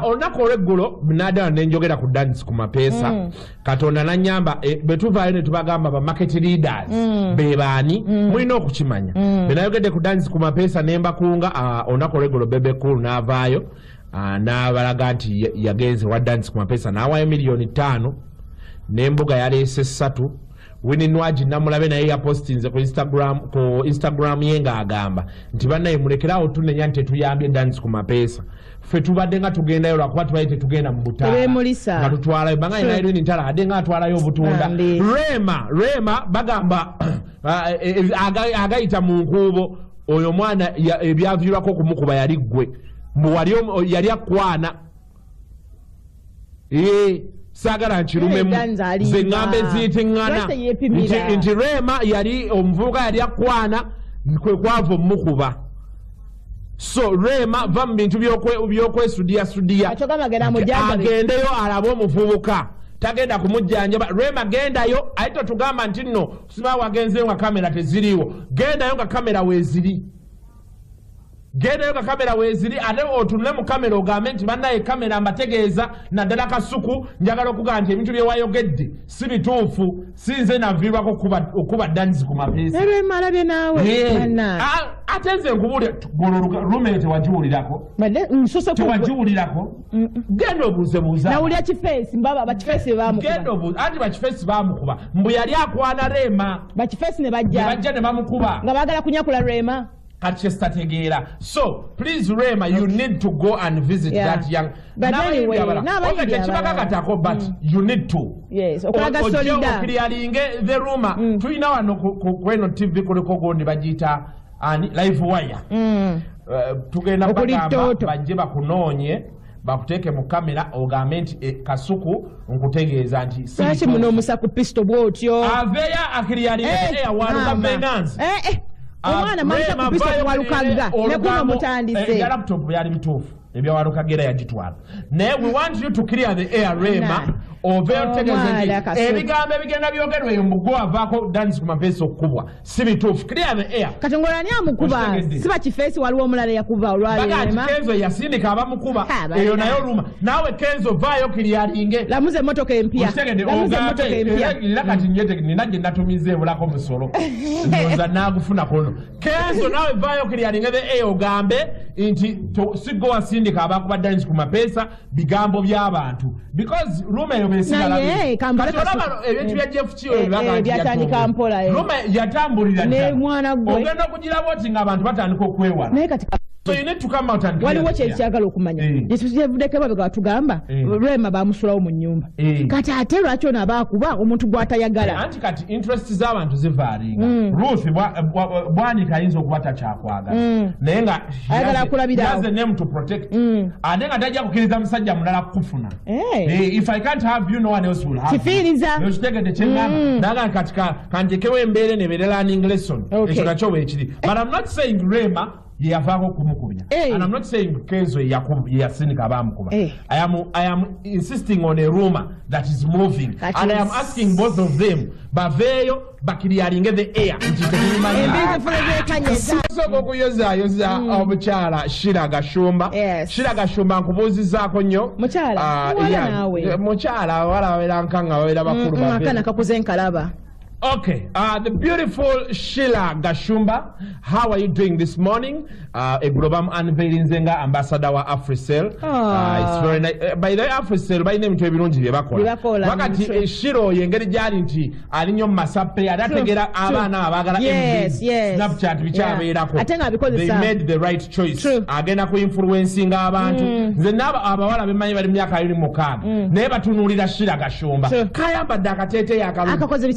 Olunaku olw'eggulo naddala ne njogera ku dance ku mapeesa Katonda n'annyamba bwe tuvaayo ne tubagamba ba market leaders be baani mulina okukimanya bwe nayogedde ku dance ku mapeesa ne mbakunga olunaku olw'eggulo Bebe Cool n'avaayo n'abalaga nti yagenze wa dance ku mapeesa n'awaayo $5,000,000 n'embuga yaleese 3 Winnie Nwaji namulabe naye yapostinze ku Instagram ye ng'agamba nti bannaye mulekerawo tunenya nti tetuyambye dance ku mapeesa ffe tubadde nga tugendayo lwakuba tubaye tetugenda mu butaala nga tutwalayo bangaye naye Irene Ntala adde nga atwalayo obutunda Rema bagamba agayita mu nkuubo oyo mwana ebyaviirwako okumukuba yali ggwe yali akwana sagala nchirumemu ze ngambe ziteŋŋana nti Rema yali omuvubuka yali akwana kwe kwava omukuba so Rema va mu bintu by'okwesudiya agendeyo alabe omuvubuka tagenda kumujjanjaba Rema gendayo ayito tugamba nti nno siba wagenzeyo nga kamera teziriiwo gendayo nga kamera weeziri gendayo nga kamera weeziri ate otunule mu kamera ogambe nti bannaye kamera mbategeeza naddala kasuku njagala okugamba nti ebintu bye wayogedde si bituufu sinze naviirwako okuba dance ku mapeesa alabye naawe ate nze nkubule rumere tewagiwulirako genda obuuzebuuza nawulira kifeesi mbaba bakifeesi bebamukuba anti bakifeesi bamukuba mbu yali akwana Rema bakifeesi ne bajja ne bamukuba nga baagala kunyakula Rema So please Rema, you need to go and visit that young. But anyway, but you need to. Yes. The rumor. Tuina wano kweno TV kuliko gondi bajita live wire. Tugenda bagamba bajeba kunonye bakuteke mu kamera ogambe nti kasuku nkutegeeza nti sachi muno musaku pistol bwotyo aveya akiriyalinga waruka venance omwana manja kupisa kwalukaga nekuno mutandise ya laptop yali mtufu ebya warukagera yagitwala ne we want you to clear the air Rema ebigambo ebigenda byogerwa embugo avaako dance ku mapeesa okubwa si bituufu clear the air katongolani amukuba siba kifeesi waliwo omulala yakuba olwalema Kenzo yasindika abamukuba eyo nayo luma nawe Kenzo vaayo kiliyalinge lamuze emotoka empya lakati njete ninajje natumize ebulako musolo ndoza nagufuna kono Kenzo nawe vaayo kiliyalinge the air ogambe nti sigo wasindika abakuba dance ku mapeesa bigambo by'abantu because Ruma ebintu bya Jeff Chiyo byatandika mpola Roma yatambulira ne mwana gwe ogenda okugirabo oti nga abantu batandika okwewala naye kati so you need to come out and waliwo kyekiyagala okumanya yesivudeko babega batugamba Rema bamusulawo mu nnyumba kati ate lwaki ono abaakuba omuntu gw'atayagala anti kati interest z'abantu zivaalinga Ruth bwanika ayinza okuba takyakwagala naye nga ayagala akulabirawo has a name to protect ate nga tajja kukkiriza musajja mulala kufuna if I can't have you no one else will have kifiiriza nokitegedde kyengamba naga kati kantekewo embeere nebeere learning lesson ekyo nakyo weekiri but I'm not saying Rema yavaako kumukubya and I'm not saying Kenzo yasindika abamukuba I am insisting on a rumor that is moving and I am asking both of them baveeyo bakiryalinge the air soka okuyozayoza omukyala Shira Gashumba Shira Gashumba nkubuuzizaako nnyo mukyala awala babeera nkanga babeera bakulu akana kakuze nkalaba. Okay, the beautiful Sheila Gashumba, how are you doing this morning? Eglobam unveiling zenga ambassador wa AfriCell. It's very nice. By the AfriCell, by name to ebirungi byebakola. Wakati Shiro yengeri jali nti alinyo masape adategera abana abagala MV. Snapchat bichabeerako. Atenga because they made the right choice. Agenda ku influencing abantu. Nze naba abawala bemanyi bali myaka 26. Naye batunulira Sheila Gashumba. Kayamba dakatete yakalungi.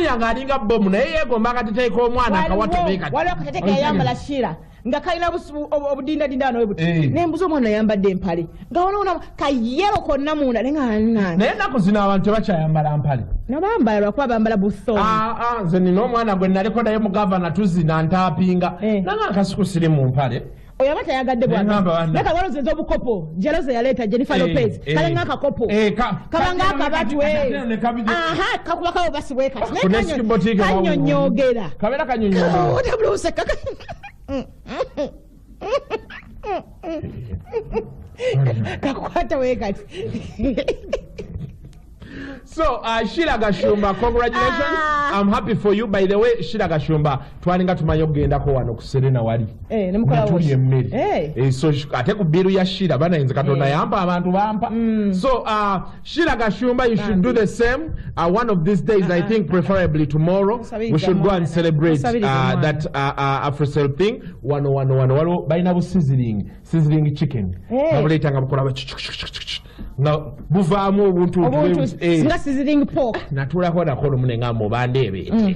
Yanga alinga bomu naye yegomba akateteeka omwana akawatobeka waliwo akateteeka yayambala Shira nga kalina obudindadinda nawe buti nembuza omwana yayambadde empale nga waliwo kayero konna munda naye ennaku zino abantu tebakyayambala mpale nabambala lwakuba bambala busomi nze nina omwana gwe naliko naye mu gavana tuzina ntaapinga nanga nkasiku siri mu mpale oyaba tayagadde bwana naka walozenza obukopo jealousy yaleta Jennifer Lopez kale ngaka kopo kabanga akabatu aha kakuba kawo basibwe kati kanyonyogera kabera kanyonyogera odabluse kaka kakwata wekati. So, Sheila Gashumba, congratulations. I'm happy for you. By the way, Sheila Gashumba, twalinga tumanyo genda ko wano kuserena wali. Nemukola wo. So, ate ku biru ya Sheila bana inze katonda yampa abantu bampa. So, Sheila Gashumba, you should do the same. One of these days, I think preferably tomorrow, we should go and celebrate that Afro-Cell thing. Wano baina bu sizzling chicken. Babuleta nga bukola na buvaamu obuntu singa sizzling pork natulako nakolo munenga mubande ebete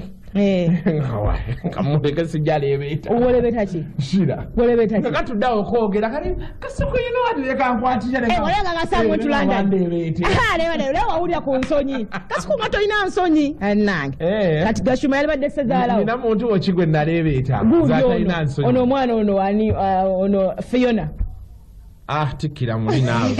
kamuleke sijala ebete olebeta ki shira olebeta ki katuddawo kwogera kali kasuku yino waduleka nkwatisha olenga gasangu tulanda leo wawulira ku nsonyi kasuku nga tolina nsonyi nange kati Gashumba yalibadde sezaalawo nina muntu wokigwe nalebeeta zatalina nsonyi ono omwana ono wani ono Fiona tikira muli naawe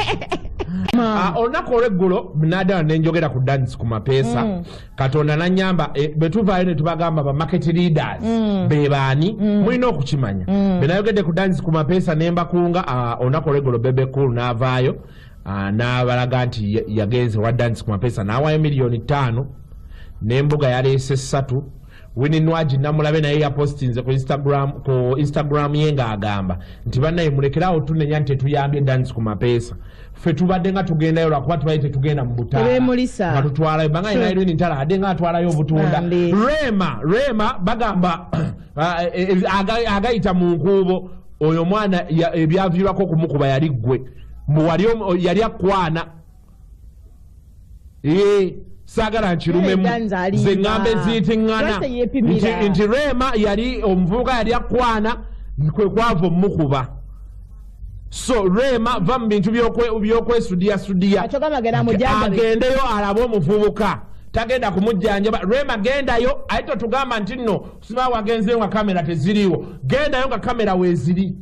olunaku olweggulo naddala nenjogera ku dance ku mapeesa katonda nanyamba bwetuvaayo ne tubagamba ba market leaders be baani mulina okukimanya benayogedde ku dance ku mapeesa nembakunga olunaku olweggulo Bebe Cool n'avaayo n'abalaga nti yagenze wa dance ku mapeesa n'awaayo $5,000,000 n'embuga yaleese 3 Winnie Nwaji namulabe naye yapostinze ku Instagram ye ng'agamba nti bannaye mulekerawo tunenya nti tetuyambye dance ku mapeesa ffe tubadde nga tugendayo lwakuba tubaye tetugenda mu butaala nga tutwalayo banga Irene Ntala adde nga atwalayo obutunda Rema bagamba agayita mu nkuubo oyo mwana ebyaviirwako okumukuba yali ggwe yali akwana sagala nkirumemu ze ngambe ziyitiŋŋana nti Rema yali omuvubuka yali akwana kwe kwava omukuba so Rema va mu bintu by'okwesudiyasudiya agendeyo alabe omuvubuka tagenda kumujjanjaba Rema gendayo aye totugamba nti nno siba wagenzeyo nga kamera teziriiwo gendayo nga kamera weeziri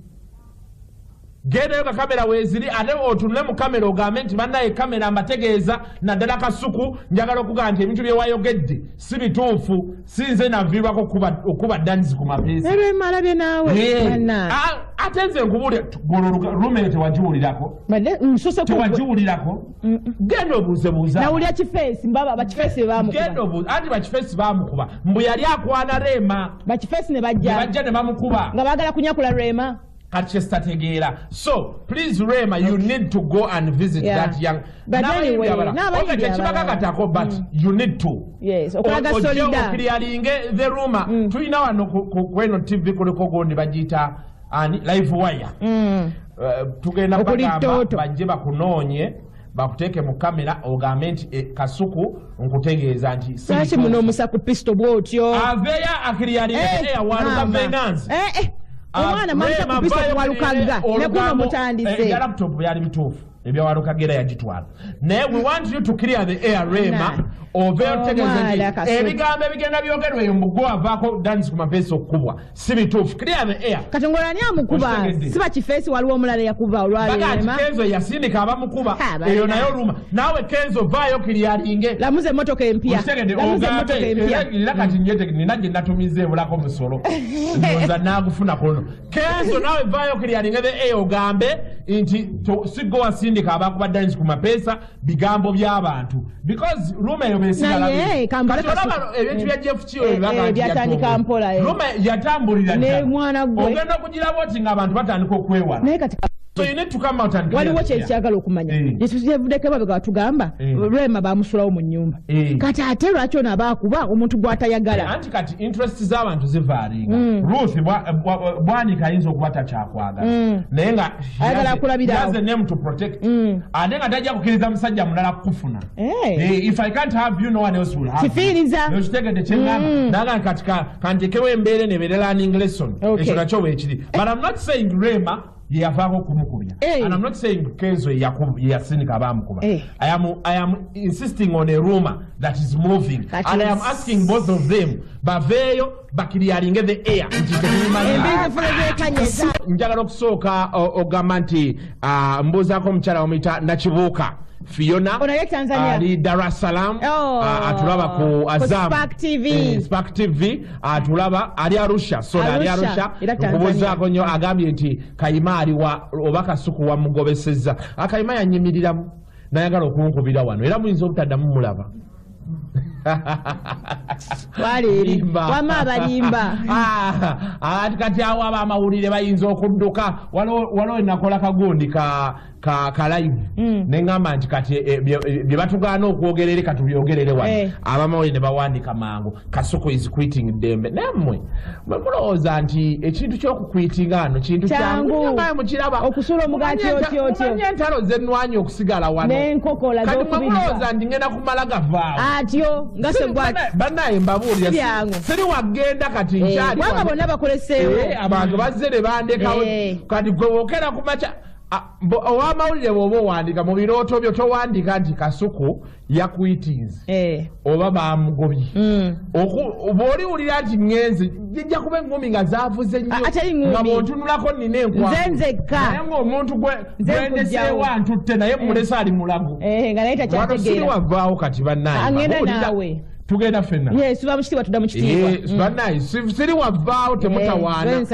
gendayo nga kamera weeziri ate otunule mu kamera ogambe nti bannaye kamera mbategeeza naddala kasuku njagala okugamba nti ebintu bye wayogedde si bituufu sinze naviirwako okuba dance ku mapeesa malabye naawe ate nze nkubuulira rume tewagiwulirako genda obuuzebuuza nawulira Kifeesi mbaba bakifeesi bebamukuba anti bakifeesi bamukuba mbu yali akwana Rema bakifeesi ne bajja ne bamukuba nga baagala kunyakula Rema Tegeera. So please Rema, you need to go and visit that young. But anyway, but you need to. Yes. Clearing the rumor. Tuina wano kweno TV kuliko gondi bajita live wire. Tugenda bagamba bajje bakunonye bakuteke mu kamera ogambe nti kasuku nkutegeeza nti sachi muno musaku pistol bwotyo aveya akiliaringa waluka venganza omwana mamsa kupisa walukaga nekuno mutandise laptop yali mituufu ebya walukagera yagitwala naye we want you to clear the air Rema obeera otegeeza ebigambo ebigenda byogerwa eyo mugwa avaako dance ku mapeesa okukubwa si bituufu clear the air katongola ani amukuba si bakifeesi waliwo omulala yakuba olwalema Kenzo yasindika abamukuba eyo nayo oluma naawe Kenzo vaayo kiliaringe lamuze emmotoka empya era kati njete nina gye natumiza ebulako musolo ndoza naagufuna kono Kenzo naawe vaayo kiliaringe the air ogambe nti siggo wasindika abakuba dance ku mapeesa bigambo by'abantu because rume eyo besigala ebintu bya Jeff Chiyo byatandika mpola rume yatambulira ne mwana gwe ogenda okugiraba oti ng'abantu batandika okwewala naye kati so you need to come out and waliwo kyekyagala okumanya yesuvuddeko babe batugamba Rema bamusulawo mu nnyumba kati ate lwaki ono abaakuba omuntu gw'atayagala anti kati interest z'abantu zivaalinga Ruth bwanika ayinza okuba takyakwagala naye nga ayagala akulabirawo has a name to protect ate nga tajja kukkiriza musajja mulala kukufuna if I can't have you no one else will have kifiiriza nokitegedde kyeŋŋamba naga kati kantekewo embeera nebeere learning lesson ekyo nakyo weekiri but I'm not saying Rema yavaako kumukubya and I'm not saying Kenzo yasindika abamukuba I am insisting on a rumor that is moving and I am asking both of them baveeyo bakiliaringe the air njagala okusooka ogamba nti mbuuzaako omukyala omuyita Nakibuuka Fiona ali Dar es Salaam atulaba ku Azam Spark TV atulaba ali Arusha ali Arusha okubuuzaako nnyo agambye nti Kayima aliwa oba Kasuku wamugobesezza Kayima yanyimiriramu nayagala okunkubira wano era muyinza obutaddamu mulaba Waliri wama abalimba kati awo abamawulire bayinza okudduka waliwo nakola kagundi ka live neŋŋamba nti kati bye batugaana okwogerere katubyogerere wano abamawulire ne bawandika mangu Kasuku is quitting Dembe nammwe mulowooza nti ekintu ky'okukwitinga ano kintu kyangu mukiraba okusula omugaati otyo entalo zennwanyi okusigala wano n'enkokola kati mulowooza nti ngenda kumala gavaawo atyo nga bannaye mbabuulira siri wagenda kati nkyali wanga bonna bakoleseewo abantu bazze ne bandekawo kati gwe wookera ku maca owamawulire bw'oba owandika mu birooto byo towandika nti Kasuku yakwitinze oba bamugobye bw'oliwulira nti ŋŋenze jijja kuba eŋŋumi nga zaavuze nnyo nga bw'ontunulako nnina enkwanaye ng'omuntu gwendeseewo antutte naye mulese ali mulago wano siri wavaawo kati bannaye tugenda fenna suba mukitiibwa tudda mukitiibwa bannaye siri wavaawo temutawaana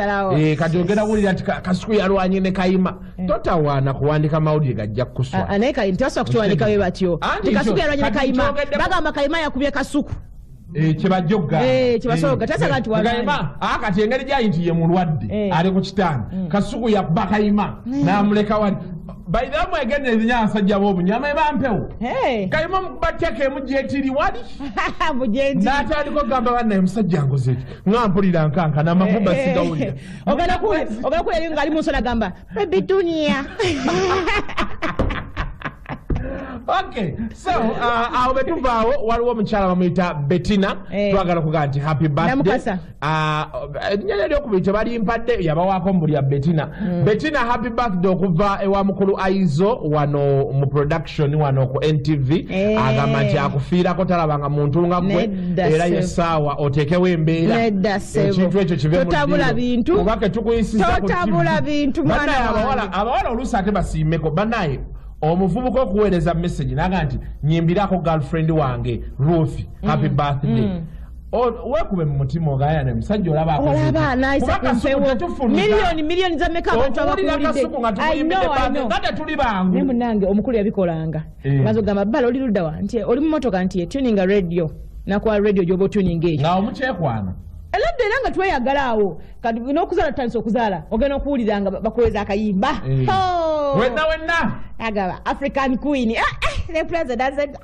kati ogenda wulira nti Kasuku yalwanye ne Kayima totawaana kuwandika mawulire gajja kukuswa naye tebasobola kukiwandika bwe batyo Kasuku yalwanye ne Kayima bagamba Kayima yakubye Kasuku kyebajjogga kyebasobola tasaga nti kati engeri gyayi nti ye mulwadde ali ku kitanda Kasuku yakuba Kayima n'amuleka wali baidha mwegendereza abasajja b'obunyama ebampewo Kayima mukubateeka emujeetiri wali n'atandika okugamba bannaye musajja ngoze ŋŋampulira nkanka n'amakuba sigawulira ogenda kulya nga ali mu nsona agamba baby dunia Okay, so awo betuvaawo waliwo omukyala bamuyita Bettina twagala okugaa nti happy birthday erinnya lyokubiri tebalimpadde yabawaako mbuli ya Bettina Bettina happy birthday okuva ewa mukulu Aizo wano mu production wano ku NTV agamba nti akufiirako talabanga muntu nga gwe era yesaawa oteekewo embeera ekintu ekyo kive bintu kubake tukuyisisa bintu abawala oluusi ate basiimeko bannaye omuvubuka okuweereza message naga nti nyimbirako girlfriend wange Ruth happy birthday wekube mu mutima ogayana musajja olaba milioni za meka abantu abakuwulidde kati tuli bangu ne munange omukulu yabikolanga bazogamba bala oli ludda wa nti oli mu motoka nti tuninga radio nakuwa radio gyoba tuninga ekyo nga omukyekwana eladde era nga tweyagalaawo kati n'okuzaala tutandisa okuzaala ogenda okuwulira nga bakuweza akayimba wenna agaba African Queen ne president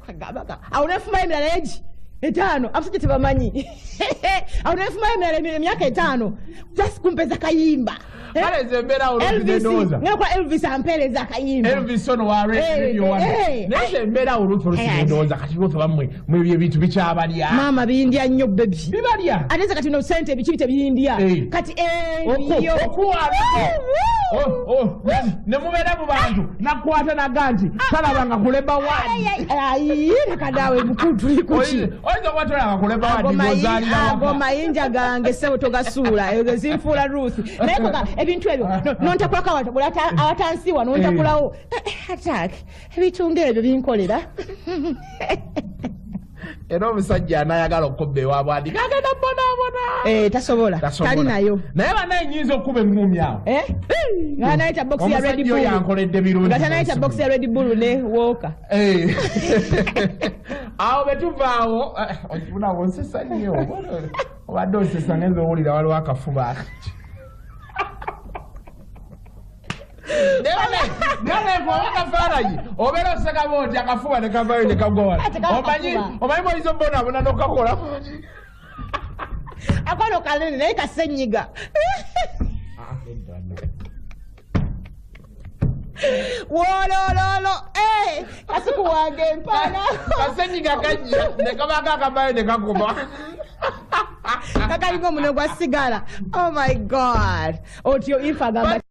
awo nefumayo emirala egi 5 abasajja tebamanyi awo nefumayo emirala emyaka 5 just kumpeza kayimba Elvis ampereza akayimba Elvis ono wa radio one nese embeera olufo lusindoza kati lufo bamwe mwebye bintu bikyabalya mama bindya nnyo baby bibalya ateza kati no sente bichi bindya kati yo ne mubera mu bantu nakwata naganti kalabanga kuleba wadi ayi nakadawe mukutu likuchi oizo kwatolanga kuleba wadi gozalira agoma inja gange sebo togasula ezimfula Ruth naye ebintu ebyo nontakulako awatansiwa nontakulawo attack ebitunga ebyo binkolera era omusajja anayagala okubba ewaabwandi kagenda bonaabona tasobola tali nayo naye banaye nyinza okuba engumi awo nga nayita box ya Red Bull yankoledde birungi nga tanayita box ya Red Bull ne Walker awo betuvaawo okifunawo nsesa nnyo obadde osesa ngenza owulira waliwo akafuba Nene wakafaragi obera oseka boti akafuba ne kavayo ne kagola omanyi moizo mbona abona nokakola akono kalene naye kasenyiga wolololo Kasuku wange mpana kasenyiga kajja ne kabaka kavayo ne kagoba kakalinga omuno gwa sigala oh my god otyo ifa gamba